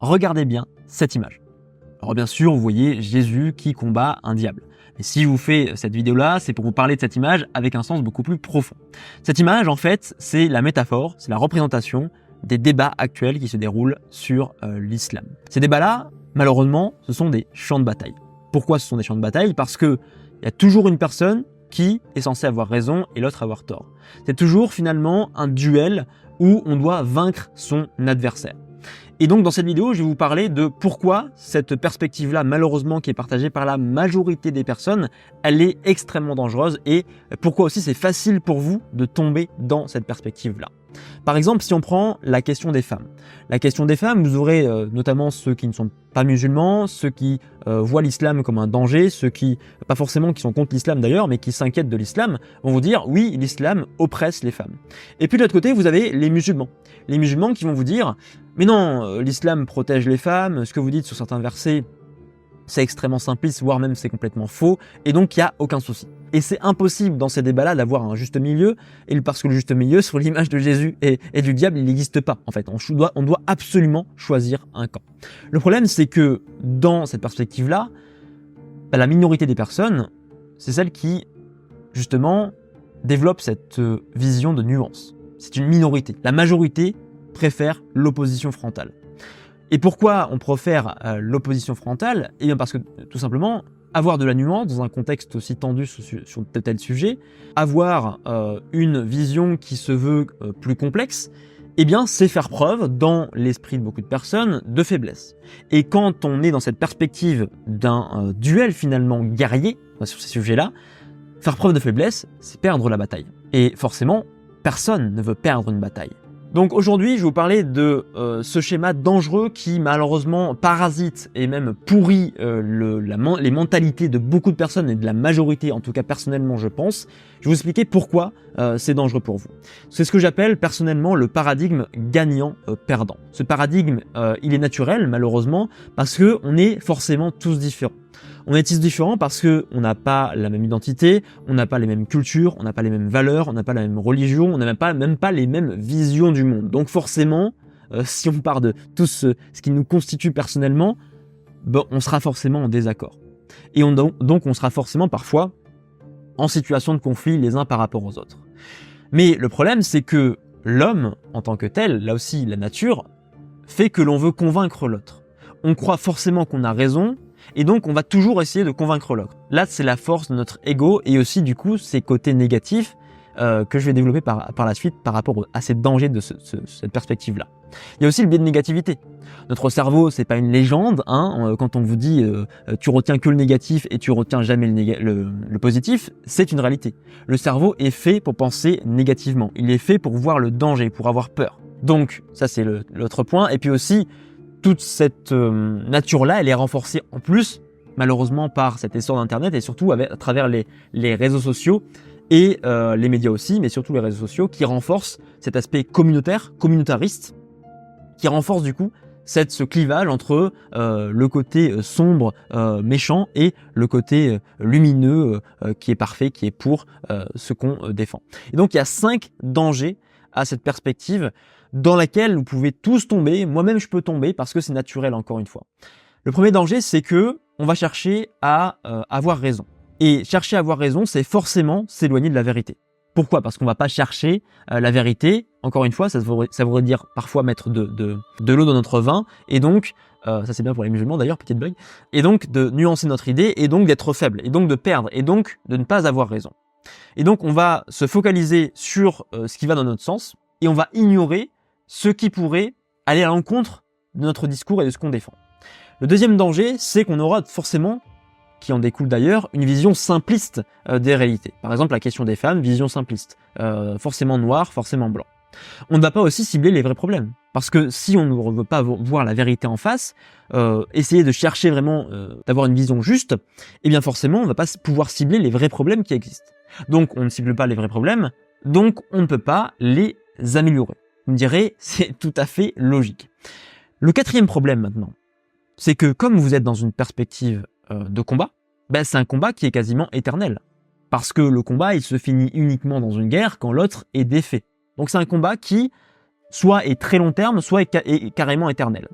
Regardez bien cette image. Alors bien sûr, vous voyez Jésus qui combat un diable. Et si je vous fais cette vidéo-là, c'est pour vous parler de cette image avec un sens beaucoup plus profond. Cette image, en fait, c'est la métaphore, c'est la représentation des débats actuels qui se déroulent sur l'islam. Ces débats-là, malheureusement, ce sont des champs de bataille. Pourquoi ce sont des champs de bataille? Parce que il y a toujours une personne qui est censée avoir raison et l'autre avoir tort. C'est toujours finalement un duel où on doit vaincre son adversaire. Et donc dans cette vidéo, je vais vous parler de pourquoi cette perspective-là, malheureusement qui est partagée par la majorité des personnes, elle est extrêmement dangereuse et pourquoi aussi c'est facile pour vous de tomber dans cette perspective-là. Par exemple, si on prend la question des femmes. La question des femmes, vous aurez notamment ceux qui ne sont pas musulmans, ceux qui voient l'islam comme un danger, ceux qui, pas forcément qui sont contre l'islam d'ailleurs, mais qui s'inquiètent de l'islam, vont vous dire oui, l'islam oppresse les femmes. Et puis de l'autre côté, vous avez les musulmans. Les musulmans qui vont vous dire mais non, l'islam protège les femmes, ce que vous dites sur certains versets, c'est extrêmement simpliste, voire même c'est complètement faux, et donc il n'y a aucun souci. Et c'est impossible dans ces débats-là d'avoir un juste milieu, et parce que le juste milieu, sur l'image de Jésus et du diable, il n'existe pas. En fait, on doit absolument choisir un camp. Le problème, c'est que dans cette perspective-là, la minorité des personnes, c'est celle qui, justement, développe cette vision de nuance. C'est une minorité. La majorité préfère l'opposition frontale. Et pourquoi on préfère l'opposition frontale? Eh bien parce que, tout simplement, avoir de la nuance dans un contexte aussi tendu sur tel sujet, avoir une vision qui se veut plus complexe, eh bien c'est faire preuve, dans l'esprit de beaucoup de personnes, de faiblesse. Et quand on est dans cette perspective d'un duel finalement guerrier sur ces sujets-là, faire preuve de faiblesse, c'est perdre la bataille. Et forcément, personne ne veut perdre une bataille. Donc aujourd'hui, je vais vous parler de ce schéma dangereux qui malheureusement parasite et même pourrit les mentalités de beaucoup de personnes et de la majorité, en tout cas personnellement je pense. Je vais vous expliquer pourquoi c'est dangereux pour vous. C'est ce que j'appelle personnellement le paradigme gagnant-perdant. Ce paradigme, il est naturel malheureusement parce que on est forcément tous différents. On est tous différents parce que on n'a pas la même identité, on n'a pas les mêmes cultures, on n'a pas les mêmes valeurs, on n'a pas la même religion, on n'a même pas les mêmes visions du monde. Donc forcément, si on part de tout ce qui nous constitue personnellement, on sera forcément en désaccord. Et donc on sera forcément parfois en situation de conflit les uns par rapport aux autres. Mais le problème, c'est que l'homme, en tant que tel, là aussi la nature, fait que l'on veut convaincre l'autre. On croit forcément qu'on a raison, et donc on va toujours essayer de convaincre l'autre. Là, c'est la force de notre ego et aussi du coup ces côtés négatifs que je vais développer par la suite par rapport à ces dangers de cette perspective-là. Il y a aussi le biais de négativité. Notre cerveau, c'est pas une légende, hein. Quand on vous dit tu retiens que le négatif et tu retiens jamais le positif, c'est une réalité. Le cerveau est fait pour penser négativement. Il est fait pour voir le danger, pour avoir peur. Donc ça c'est l'autre point. Et puis aussi toute cette nature-là, elle est renforcée en plus, malheureusement, par cet essor d'Internet et surtout à travers les réseaux sociaux et les médias aussi, mais surtout les réseaux sociaux qui renforcent cet aspect communautaire, communautariste, qui renforce du coup ce clivage entre le côté sombre, méchant et le côté lumineux qui est parfait, qui est pour ce qu'on défend. Et donc il y a 5 dangers à cette perspective dans laquelle vous pouvez tous tomber, moi-même je peux tomber parce que c'est naturel encore une fois. Le premier danger, c'est que on va chercher à avoir raison. Et chercher à avoir raison, c'est forcément s'éloigner de la vérité. Pourquoi? Parce qu'on va pas chercher la vérité. Encore une fois, ça voudrait dire parfois mettre de l'eau dans notre vin, et donc, ça c'est bien pour les musulmans d'ailleurs, petite blague, et donc de nuancer notre idée, et donc d'être faible, et donc de perdre, et donc de ne pas avoir raison. Et donc on va se focaliser sur ce qui va dans notre sens, et on va ignorer ce qui pourrait aller à l'encontre de notre discours et de ce qu'on défend. Le deuxième danger, c'est qu'on aura forcément, qui en découle d'ailleurs, une vision simpliste des réalités. Par exemple, la question des femmes, vision simpliste. Forcément noir, forcément blanc. On ne va pas aussi cibler les vrais problèmes. Parce que si on ne veut pas voir la vérité en face, essayer de chercher vraiment d'avoir une vision juste, eh bien forcément, on ne va pas pouvoir cibler les vrais problèmes qui existent. Donc, on ne cible pas les vrais problèmes, donc on ne peut pas les améliorer. Vous me direz, c'est tout à fait logique. Le quatrième problème maintenant, c'est que comme vous êtes dans une perspective de combat, c'est un combat qui est quasiment éternel. Parce que le combat, il se finit uniquement dans une guerre quand l'autre est défait. Donc c'est un combat qui soit est très long terme, soit est carrément éternel.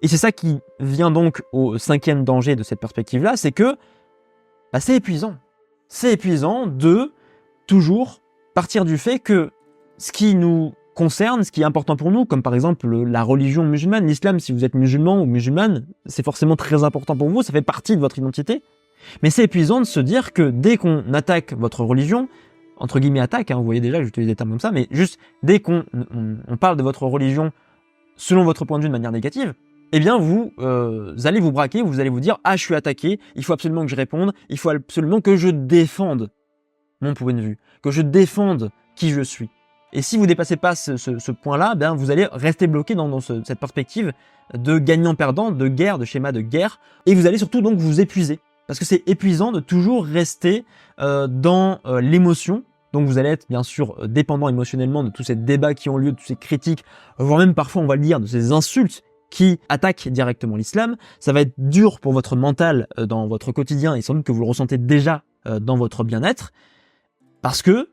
Et c'est ça qui vient donc au 5e danger de cette perspective-là, c'est que c'est épuisant. C'est épuisant de toujours partir du fait que ce qui nous concerne, ce qui est important pour nous, comme par exemple la religion musulmane, l'islam, si vous êtes musulman ou musulmane, c'est forcément très important pour vous, ça fait partie de votre identité. Mais c'est épuisant de se dire que dès qu'on attaque votre religion, entre guillemets attaque, vous voyez déjà, j'utilise des termes comme ça, mais juste dès qu'on parle de votre religion selon votre point de vue de manière négative, eh bien vous allez vous braquer, vous allez vous dire « Ah, je suis attaqué, il faut absolument que je réponde, il faut absolument que je défende mon point de vue, que je défende qui je suis. » Et si vous ne dépassez pas ce point-là, vous allez rester bloqué dans cette perspective de gagnant-perdant, de guerre, de schéma de guerre, et vous allez surtout donc vous épuiser. Parce que c'est épuisant de toujours rester dans l'émotion. Donc vous allez être bien sûr dépendant émotionnellement de tous ces débats qui ont lieu, de toutes ces critiques, voire même parfois on va le dire, de ces insultes qui attaquent directement l'islam. Ça va être dur pour votre mental dans votre quotidien et sans doute que vous le ressentez déjà dans votre bien-être. Parce que,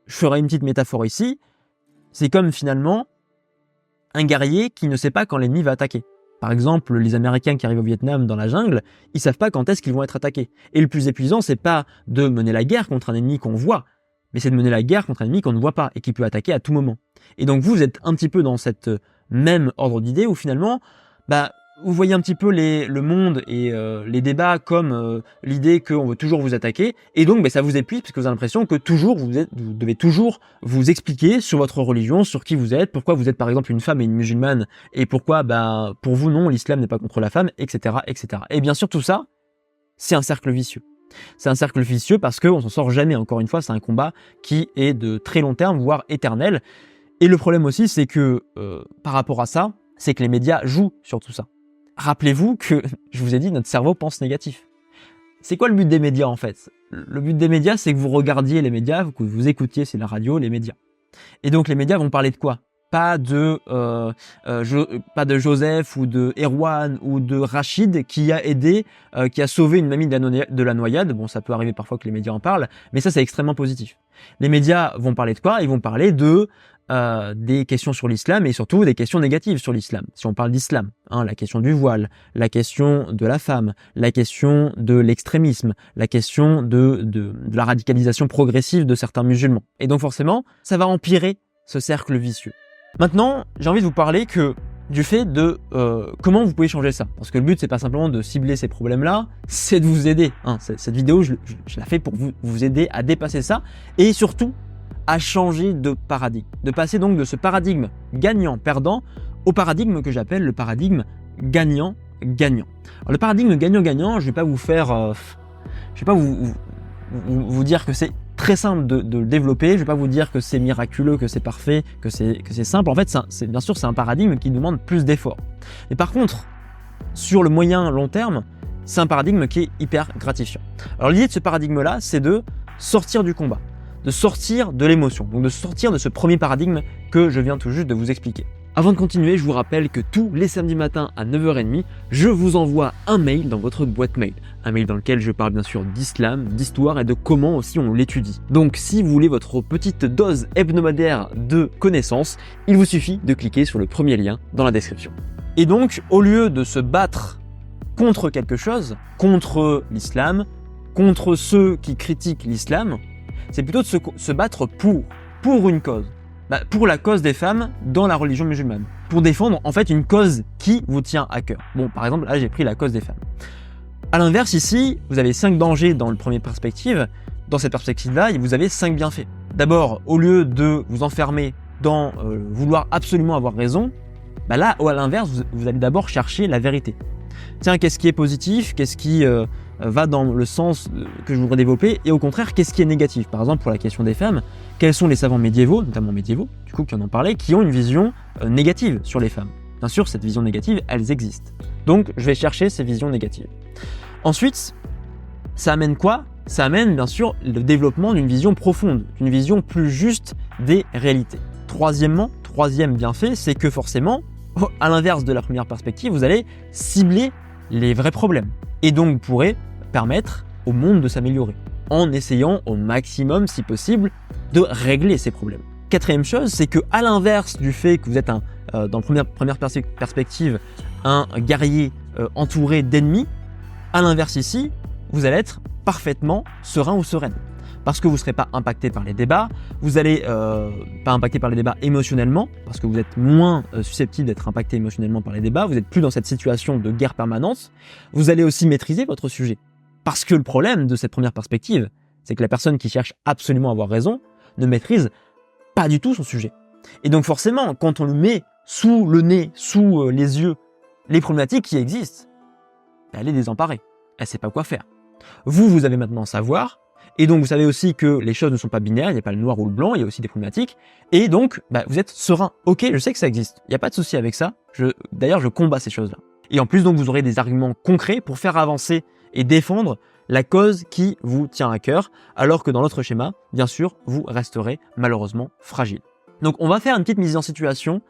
je ferai une petite métaphore ici, c'est comme finalement un guerrier qui ne sait pas quand l'ennemi va attaquer. Par exemple, les Américains qui arrivent au Vietnam dans la jungle, ils savent pas quand est-ce qu'ils vont être attaqués. Et le plus épuisant, c'est pas de mener la guerre contre un ennemi qu'on voit, mais c'est de mener la guerre contre un ennemi qu'on ne voit pas et qui peut attaquer à tout moment. Et donc vous êtes un petit peu dans cette même ordre d'idée où finalement, vous voyez un petit peu le monde et les débats comme l'idée qu'on veut toujours vous attaquer, et donc ça vous épuise parce que vous avez l'impression que vous devez toujours vous expliquer sur votre religion, sur qui vous êtes, pourquoi vous êtes par exemple une femme et une musulmane, et pourquoi pour vous non, l'islam n'est pas contre la femme, etc., etc. Et bien sûr tout ça, c'est un cercle vicieux. C'est un cercle vicieux parce qu'on s'en sort jamais, encore une fois, c'est un combat qui est de très long terme, voire éternel. Et le problème aussi, c'est que par rapport à ça, c'est que les médias jouent sur tout ça. Rappelez-vous que, je vous ai dit, notre cerveau pense négatif. C'est quoi le but des médias en fait? Le but des médias, c'est que vous regardiez les médias, que vous écoutiez, c'est la radio, les médias. Et donc les médias vont parler de quoi? Pas de Joseph ou de Erwan ou de Rachid qui a aidé, qui a sauvé une mamie de la noyade. Bon, ça peut arriver parfois que les médias en parlent, mais ça c'est extrêmement positif. Les médias vont parler de quoi? Ils vont parler de des questions sur l'islam et surtout des questions négatives sur l'islam. Si on parle d'islam, la question du voile, la question de la femme, la question de l'extrémisme, la question de la radicalisation progressive de certains musulmans. Et donc forcément, ça va empirer ce cercle vicieux. Maintenant, j'ai envie de vous parler du fait de comment vous pouvez changer ça. Parce que le but, c'est pas simplement de cibler ces problèmes-là, c'est de vous aider. Cette vidéo, je la fais pour vous aider à dépasser ça et surtout à changer de paradigme. De passer donc de ce paradigme gagnant-perdant au paradigme que j'appelle le paradigme gagnant-gagnant. Alors le paradigme gagnant-gagnant, je vais pas vous faire... je vais pas vous dire que c'est très simple de le développer, je vais pas vous dire que c'est miraculeux, que c'est parfait, que c'est simple. En fait, bien sûr, c'est un paradigme qui demande plus d'efforts. Mais par contre, sur le moyen long terme, c'est un paradigme qui est hyper gratifiant. Alors l'idée de ce paradigme-là, c'est de sortir du combat, de sortir de l'émotion, donc de sortir de ce premier paradigme que je viens tout juste de vous expliquer. Avant de continuer, je vous rappelle que tous les samedis matins à 9h30, je vous envoie un mail dans votre boîte mail. Un mail dans lequel je parle bien sûr d'islam, d'histoire et de comment aussi on l'étudie. Donc si vous voulez votre petite dose hebdomadaire de connaissances, il vous suffit de cliquer sur le premier lien dans la description. Et donc, au lieu de se battre contre quelque chose, contre l'islam, contre ceux qui critiquent l'islam, c'est plutôt de se battre pour une cause. Pour la cause des femmes dans la religion musulmane. Pour défendre en fait une cause qui vous tient à cœur. Bon, par exemple, là j'ai pris la cause des femmes. À l'inverse, ici, vous avez 5 dangers dans le premier perspective. Dans cette perspective-là, vous avez 5 bienfaits. D'abord, au lieu de vous enfermer dans vouloir absolument avoir raison, là, à l'inverse, vous allez d'abord chercher la vérité. Tiens, qu'est-ce qui est positif? Qu'est-ce qui va dans le sens que je voudrais développer? Et au contraire, qu'est-ce qui est négatif? Par exemple, pour la question des femmes, quels sont les savants médiévaux, notamment médiévaux, du coup, qui en ont parlé, qui ont une vision négative sur les femmes? Bien sûr, cette vision négative, elles existent. Donc, je vais chercher ces visions négatives. Ensuite, ça amène quoi? Ça amène, bien sûr, le développement d'une vision profonde, d'une vision plus juste des réalités. Troisième bienfait, c'est que forcément, à l'inverse de la première perspective, vous allez cibler les vrais problèmes. Et donc, vous pourrez permettre au monde de s'améliorer en essayant au maximum, si possible, de régler ces problèmes. Quatrième chose, c'est que à l'inverse du fait que vous êtes dans la première perspective, un guerrier entouré d'ennemis, à l'inverse ici, vous allez être parfaitement serein ou sereine. Parce que vous ne serez pas impacté par les débats, vous n'allez pas impacté par les débats émotionnellement, parce que vous êtes moins susceptible d'être impacté émotionnellement par les débats, vous n'êtes plus dans cette situation de guerre permanente, vous allez aussi maîtriser votre sujet. Parce que le problème de cette première perspective, c'est que la personne qui cherche absolument à avoir raison ne maîtrise pas du tout son sujet. Et donc forcément, quand on lui met sous le nez, sous les yeux, les problématiques qui existent, elle est désemparée, elle ne sait pas quoi faire. Vous avez maintenant à savoir, et donc vous savez aussi que les choses ne sont pas binaires, il n'y a pas le noir ou le blanc, il y a aussi des problématiques, et donc vous êtes serein. Ok, je sais que ça existe, il n'y a pas de souci avec ça, d'ailleurs je combats ces choses-là. Et en plus donc vous aurez des arguments concrets pour faire avancer et défendre la cause qui vous tient à cœur, alors que dans l'autre schéma, bien sûr, vous resterez malheureusement fragile. Donc on va faire une petite mise en situation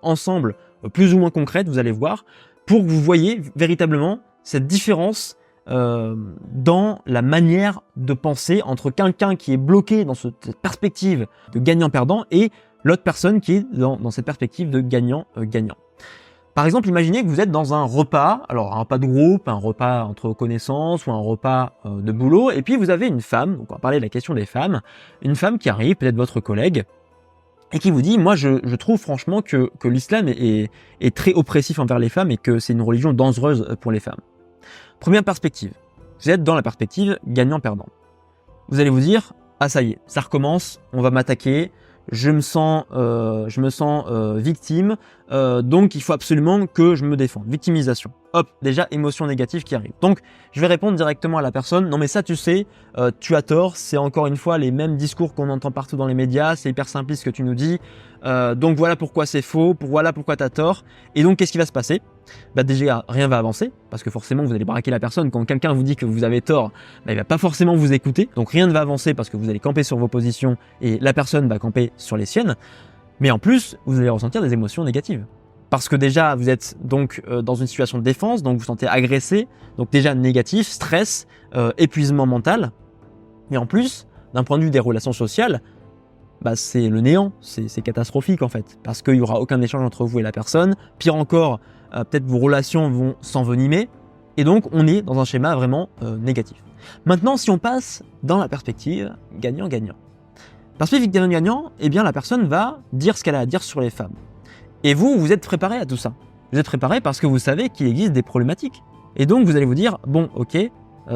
ensemble, plus ou moins concrète, vous allez voir, pour que vous voyez véritablement cette différence dans la manière de penser entre quelqu'un qui est bloqué dans cette perspective de gagnant-perdant et l'autre personne qui est dans cette perspective de gagnant-gagnant. Par exemple, imaginez que vous êtes dans un repas, alors un repas de groupe, un repas entre connaissances ou un repas de boulot, et puis vous avez une femme, donc on va parler de la question des femmes, une femme qui arrive, peut-être votre collègue, et qui vous dit, moi je trouve franchement que l'islam est très oppressif envers les femmes et que c'est une religion dangereuse pour les femmes. Première perspective, vous êtes dans la perspective gagnant-perdant. Vous allez vous dire, ah ça y est, ça recommence, on va m'attaquer, je me sens victime, donc il faut absolument que je me défende. Victimisation. Hop, déjà émotion négative qui arrive. Donc je vais répondre directement à la personne, non mais ça tu sais, tu as tort, c'est encore une fois les mêmes discours qu'on entend partout dans les médias, c'est hyper simpliste ce que tu nous dis, donc voilà pourquoi c'est faux, voilà pourquoi tu as tort. Et donc qu'est-ce qui va se passer? Déjà rien va avancer, parce que forcément vous allez braquer la personne. Quand quelqu'un vous dit que vous avez tort, il va pas forcément vous écouter, donc rien ne va avancer parce que vous allez camper sur vos positions et la personne va camper sur les siennes. Mais en plus, vous allez ressentir des émotions négatives. Parce que déjà, vous êtes donc dans une situation de défense, donc vous vous sentez agressé, donc déjà négatif, stress, épuisement mental. Mais en plus, d'un point de vue des relations sociales, c'est le néant, c'est catastrophique en fait. Parce qu'il n'y aura aucun échange entre vous et la personne. Pire encore, peut-être vos relations vont s'envenimer. Et donc, on est dans un schéma vraiment négatif. Maintenant, si on passe dans la perspective gagnant-gagnant. Perspective gagnant-gagnant, eh bien la personne va dire ce qu'elle a à dire sur les femmes. Et vous êtes préparé à tout ça. Vous êtes préparé parce que vous savez qu'il existe des problématiques. Et donc vous allez vous dire, bon ok,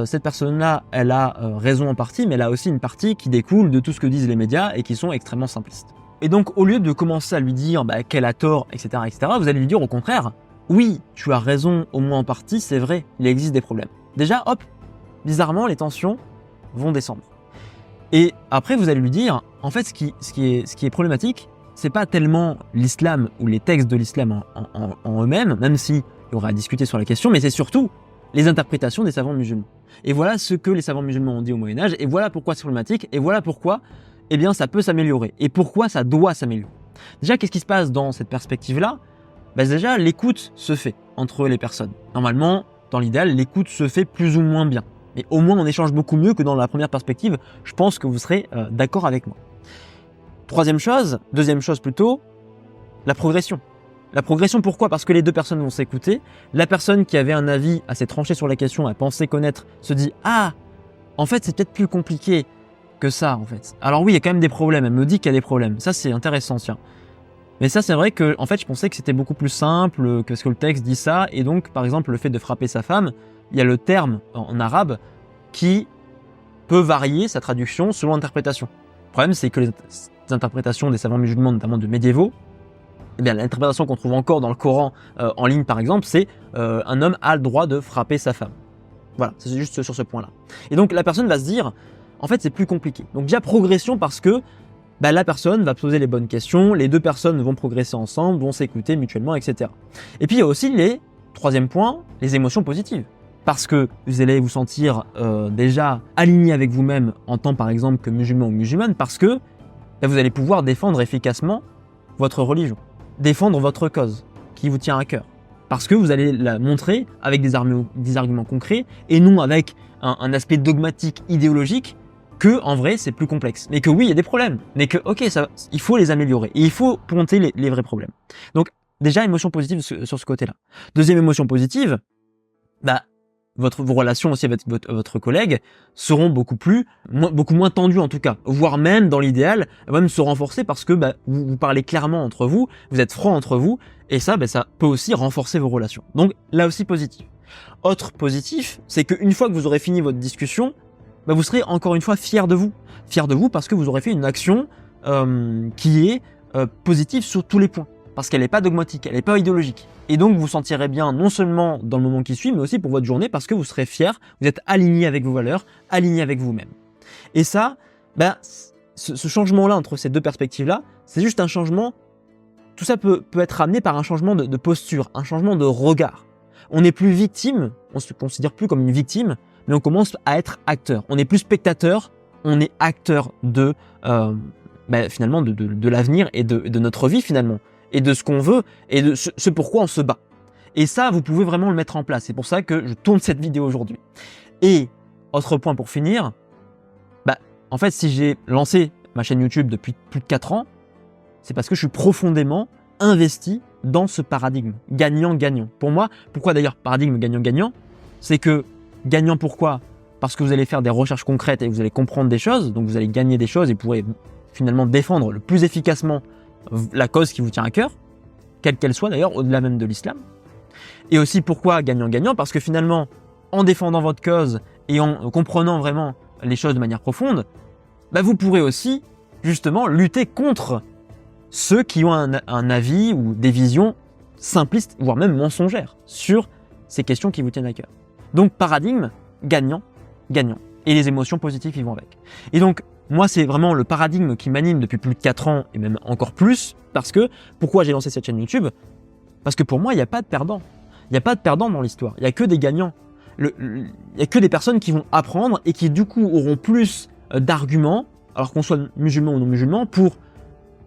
cette personne-là, elle a raison en partie, mais elle a aussi une partie qui découle de tout ce que disent les médias et qui sont extrêmement simplistes. Et donc au lieu de commencer à lui dire qu'elle a tort, etc., vous allez lui dire au contraire, oui, tu as raison au moins en partie, c'est vrai, il existe des problèmes. Déjà, hop, bizarrement, les tensions vont descendre. Et après, vous allez lui dire, en fait, ce qui est problématique, c'est pas tellement l'islam ou les textes de l'islam en eux-mêmes, même s'il y aura à discuter sur la question, mais c'est surtout les interprétations des savants musulmans. Et voilà ce que les savants musulmans ont dit au Moyen-Âge, et voilà pourquoi c'est problématique, et voilà pourquoi, eh bien, ça peut s'améliorer, et pourquoi ça doit s'améliorer. Déjà, qu'est-ce qui se passe dans cette perspective-là? Déjà, l'écoute se fait entre les personnes. Normalement, dans l'idéal, l'écoute se fait plus ou moins bien. Mais au moins, on échange beaucoup mieux que dans la première perspective. Je pense que vous serez d'accord avec moi. Deuxième chose plutôt, la progression. La progression, pourquoi? Parce que les deux personnes vont s'écouter. La personne qui avait un avis assez tranché sur la question, a pensé connaître, se dit « Ah, en fait, c'est peut-être plus compliqué que ça, en fait. Alors oui, il y a quand même des problèmes. Elle me dit qu'il y a des problèmes. Ça, c'est intéressant, tiens. Mais ça, c'est vrai que, en fait, je pensais que c'était beaucoup plus simple, que ce que le texte dit ça. Et donc, par exemple, le fait de frapper sa femme, il y a le terme en arabe qui peut varier sa traduction selon l'interprétation. Le problème, c'est que les interprétations des savants musulmans, notamment de médiévaux, eh bien, l'interprétation qu'on trouve encore dans le Coran en ligne, par exemple, c'est un homme a le droit de frapper sa femme. Voilà, c'est juste sur ce point-là. Et donc, la personne va se dire, en fait, c'est plus compliqué. Donc, déjà, progression parce que la personne va poser les bonnes questions, les deux personnes vont progresser ensemble, vont s'écouter mutuellement, etc. Et puis, il y a aussi troisième point, les émotions positives. Parce que vous allez vous sentir déjà aligné avec vous-même en tant, par exemple, que musulman ou musulmane, parce que vous allez pouvoir défendre efficacement votre religion, défendre votre cause qui vous tient à cœur. Parce que vous allez la montrer avec des arguments concrets et non avec un aspect dogmatique, idéologique que en vrai c'est plus complexe, mais que oui il y a des problèmes, mais que ok il faut les améliorer et il faut pointer les vrais problèmes. Donc déjà émotion positive sur ce côté-là. Deuxième émotion positive, vos relations aussi avec votre collègue seront beaucoup moins tendues en tout cas, voire même dans l'idéal, même se renforcer parce que vous parlez clairement entre vous, vous êtes francs entre vous, et ça peut aussi renforcer vos relations. Donc là aussi positif. Autre positif, c'est qu'une fois que vous aurez fini votre discussion, vous serez encore une fois fier de vous parce que vous aurez fait une action qui est positive sur tous les points, parce qu'elle n'est pas dogmatique, elle n'est pas idéologique. Et donc vous vous sentirez bien non seulement dans le moment qui suit, mais aussi pour votre journée, parce que vous serez fier, vous êtes aligné avec vos valeurs, aligné avec vous-même. Et ça, ce changement-là entre ces deux perspectives-là, c'est juste un changement, tout ça peut être amené par un changement de posture, un changement de regard. On n'est plus victime, on se considère plus comme une victime, mais on commence à être acteur. On n'est plus spectateur, on est acteur finalement de l'avenir et de notre vie finalement, et de ce qu'on veut, et de ce pourquoi on se bat. Et ça, vous pouvez vraiment le mettre en place. C'est pour ça que je tourne cette vidéo aujourd'hui. Et, autre point pour finir, en fait, si j'ai lancé ma chaîne YouTube depuis plus de 4 ans, c'est parce que je suis profondément investi dans ce paradigme gagnant-gagnant. Pour moi, pourquoi d'ailleurs paradigme gagnant-gagnant? C'est que gagnant pourquoi? Parce que vous allez faire des recherches concrètes et vous allez comprendre des choses, donc vous allez gagner des choses et pourrez finalement défendre le plus efficacement la cause qui vous tient à cœur, quelle qu'elle soit d'ailleurs, au-delà même de l'islam. Et aussi pourquoi gagnant-gagnant? Parce que finalement, en défendant votre cause et en comprenant vraiment les choses de manière profonde, vous pourrez aussi justement lutter contre ceux qui ont un avis ou des visions simplistes, voire même mensongères, sur ces questions qui vous tiennent à cœur. Donc paradigme gagnant-gagnant. Et les émotions positives qui vont avec. Et donc, moi, c'est vraiment le paradigme qui m'anime depuis plus de 4 ans, et même encore plus, parce que, pourquoi j'ai lancé cette chaîne YouTube? Parce que pour moi, il n'y a pas de perdants. Il n'y a pas de perdants dans l'histoire, il n'y a que des gagnants. Il n'y a que des personnes qui vont apprendre et qui, du coup, auront plus d'arguments, alors qu'on soit musulman ou non musulman, pour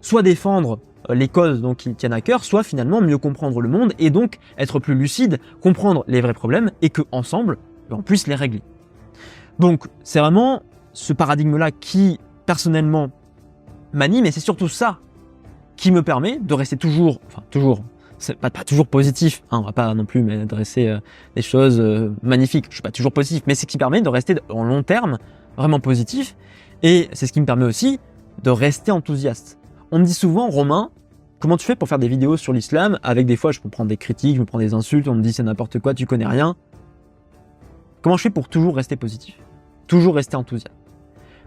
soit défendre les causes donc, qui tiennent à cœur, soit finalement mieux comprendre le monde et donc être plus lucide, comprendre les vrais problèmes et qu'ensemble, on puisse les régler. Donc, c'est vraiment ce paradigme-là qui, personnellement, m'anime et c'est surtout ça qui me permet de rester toujours, c'est pas toujours positif, on va pas non plus m'adresser des choses magnifiques, je suis pas toujours positif, mais c'est ce qui permet de rester en long terme vraiment positif et c'est ce qui me permet aussi de rester enthousiaste. On me dit souvent, Romain, comment tu fais pour faire des vidéos sur l'islam avec des fois je peux prendre des critiques, je me prends des insultes, on me dit c'est n'importe quoi, tu connais rien. Comment je fais pour toujours rester positif, toujours rester enthousiaste?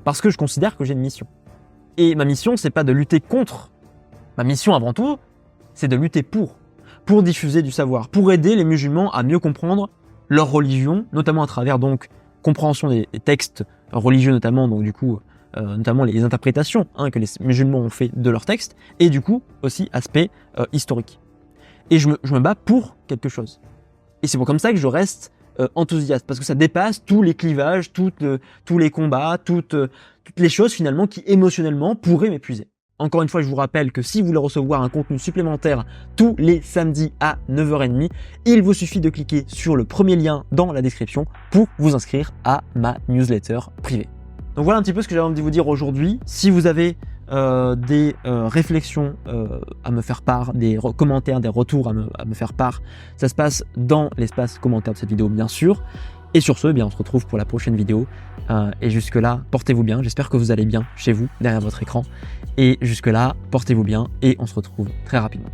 Parce que je considère que j'ai une mission. Et ma mission, c'est pas de lutter contre. Ma mission avant tout, c'est de lutter pour diffuser du savoir, pour aider les musulmans à mieux comprendre leur religion, notamment à travers donc compréhension des textes religieux notamment, donc du coup notamment les interprétations que les musulmans ont fait de leurs textes, et du coup aussi aspect historique. Et je me bats pour quelque chose. Et c'est comme ça que je reste enthousiaste, parce que ça dépasse tous les clivages, tous les combats, toutes les choses finalement qui émotionnellement pourraient m'épuiser. Encore une fois, je vous rappelle que si vous voulez recevoir un contenu supplémentaire tous les samedis à 9h30, il vous suffit de cliquer sur le premier lien dans la description pour vous inscrire à ma newsletter privée. Donc voilà un petit peu ce que j'avais envie de vous dire aujourd'hui. Si vous avez des réflexions à me faire part, des commentaires, des retours à me faire part, ça se passe dans l'espace commentaire de cette vidéo bien sûr. Et sur ce, on se retrouve pour la prochaine vidéo. Et jusque-là, portez-vous bien. J'espère que vous allez bien chez vous, derrière votre écran. Et jusque-là, portez-vous bien et on se retrouve très rapidement.